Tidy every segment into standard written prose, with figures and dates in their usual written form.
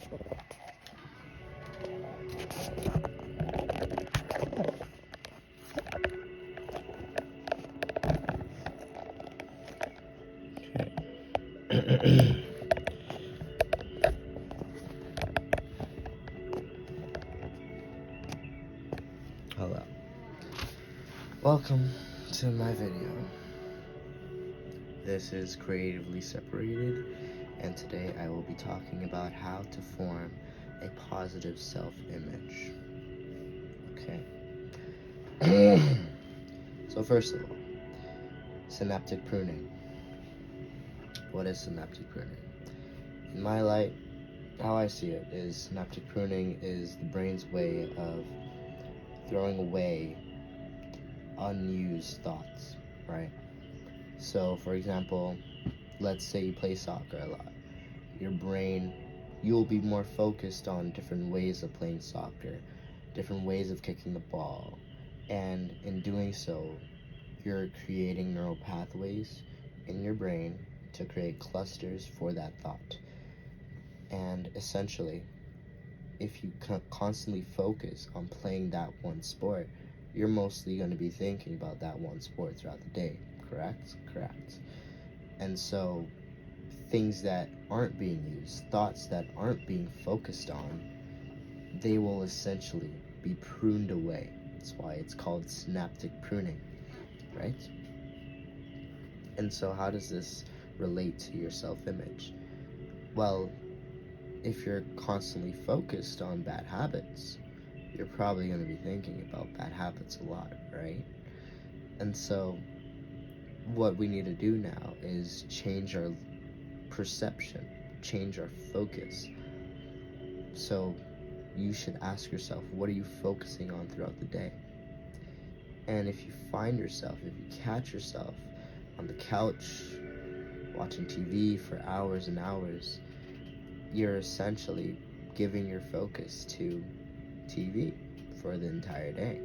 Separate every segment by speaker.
Speaker 1: Hello. Welcome to my video. This is Creatively Separated, and today I will be talking about how to form a positive self-image. Okay. So first of all, synaptic pruning. What is synaptic pruning? In my light, how I see it is synaptic pruning is the brain's way of throwing away unused thoughts, right? So, for example, let's say you play soccer a lot. Your brain, you'll be more focused on different ways of playing soccer, different ways of kicking the ball, and in doing so, you're creating neural pathways in your brain to create clusters for that thought. And essentially, if you constantly focus on playing that one sport, you're mostly going to be thinking about that one sport throughout the day, correct? Correct. And so, things that aren't being used, thoughts that aren't being focused on, they will essentially be pruned away. That's why it's called synaptic pruning, right? And so how does this relate to your self-image? Well, if you're constantly focused on bad habits, you're probably going to be thinking about bad habits a lot, right? And so what we need to do now is change our perception, change our focus. So you should ask yourself, what are you focusing on throughout the day? And if you find yourself, if you catch yourself on the couch watching TV for hours and hours, you're essentially giving your focus to TV for the entire day.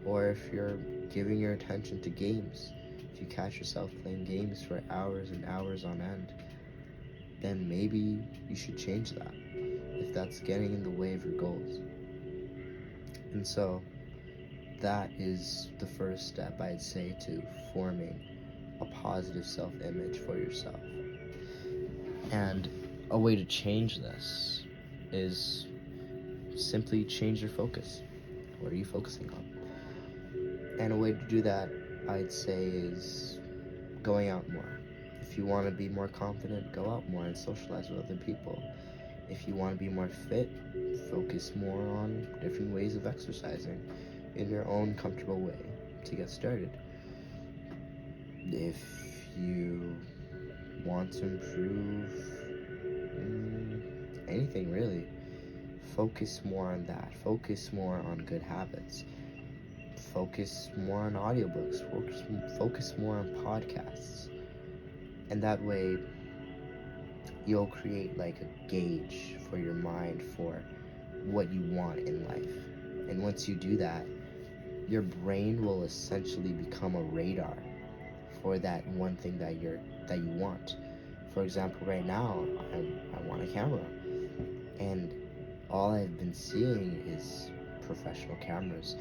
Speaker 1: Or if you're giving your attention to games, if you catch yourself playing games for hours and hours on end, then maybe you should change that if that's getting in the way of your goals. And so that is the first step, I'd say, to forming a positive self-image for yourself. And a way to change this is simply change your focus. What are you focusing on? And a way to do that, I'd say, is going out more. If you want to be more confident, go out more and socialize with other people. If you want to be more fit, focus more on different ways of exercising in your own comfortable way to get started. If you want to improve anything really, focus more on that. Focus more on good habits. Focus more on audiobooks. Focus more on podcasts. And that way, you'll create like a gauge for your mind for what you want in life. And once you do that, your brain will essentially become a radar for that one thing that you want. For example, right now, I want a camera. And all I've been seeing is professional cameras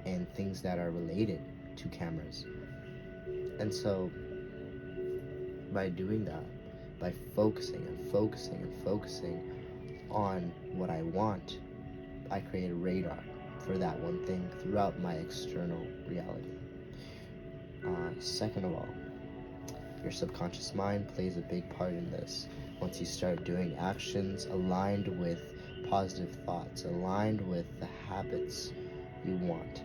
Speaker 1: and things that are related to cameras. And so, by doing that, by focusing and focusing and focusing on what I want, I create a radar for that one thing throughout my external reality. Second of all, your subconscious mind plays a big part in this. Once you start doing actions aligned with positive thoughts, aligned with the habits you want,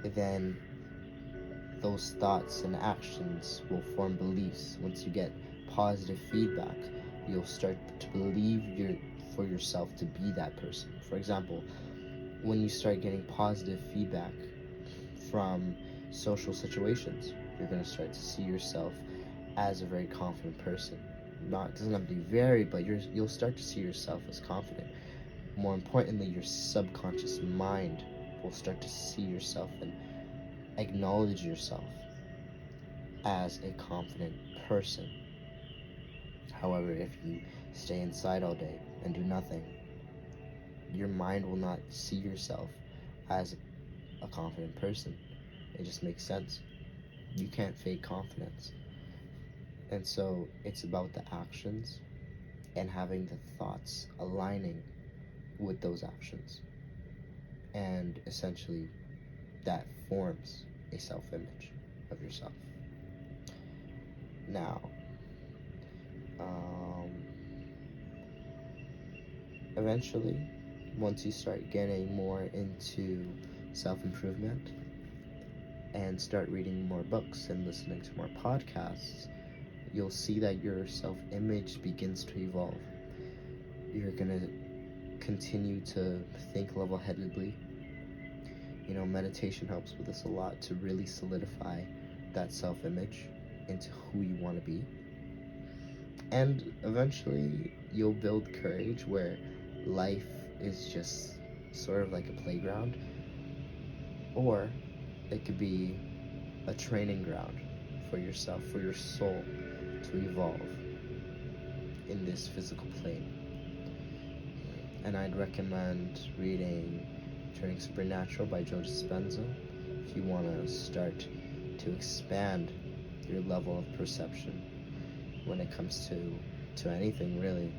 Speaker 1: then those thoughts and actions will form beliefs. Once you get positive feedback, you'll start to believe for yourself to be that person. For example, when you start getting positive feedback from social situations, you're going to start to see yourself as a very confident person. It doesn't have to be very, but you'll start to see yourself as confident. More importantly, your subconscious mind will start to see yourself and acknowledge yourself as a confident person. However, if you stay inside all day and do nothing, your mind will not see yourself as a confident person. It just makes sense. You can't fake confidence. And so it's about the actions and having the thoughts aligning with those actions. And essentially, that forms a self-image of yourself. Now, eventually, once you start getting more into self-improvement and start reading more books and listening to more podcasts, you'll see that your self-image begins to evolve. You're gonna continue to think level-headedly. Meditation helps with this a lot, to really solidify that self-image into who you want to be. And eventually, you'll build courage where life is just sort of like a playground, or it could be a training ground for yourself, for your soul to evolve in this physical plane. And I'd recommend reading Turning Supernatural by Joe Dispenza if you want to start to expand your level of perception when it comes to anything, really,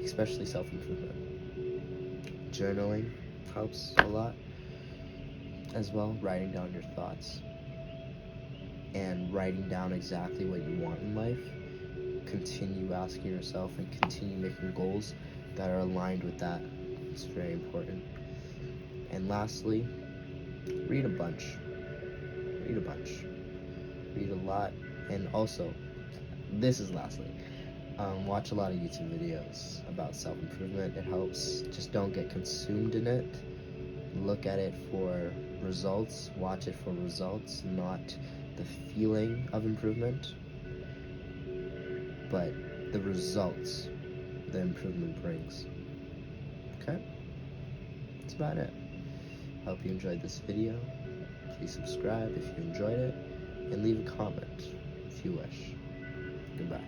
Speaker 1: especially self-improvement. Journaling helps a lot as well, writing down your thoughts and writing down exactly what you want in life. Continue asking yourself and continue making goals that are aligned with that. It's very important. And lastly, read a bunch. Read a lot. And also, this is lastly, watch a lot of YouTube videos about self-improvement. It helps. Just don't get consumed in it. Look at it for results. Watch it for results, not the feeling of improvement, but the results the improvement brings. Okay? That's about it. Hope you enjoyed this video. Please subscribe if you enjoyed it, and leave a comment if you wish. Goodbye.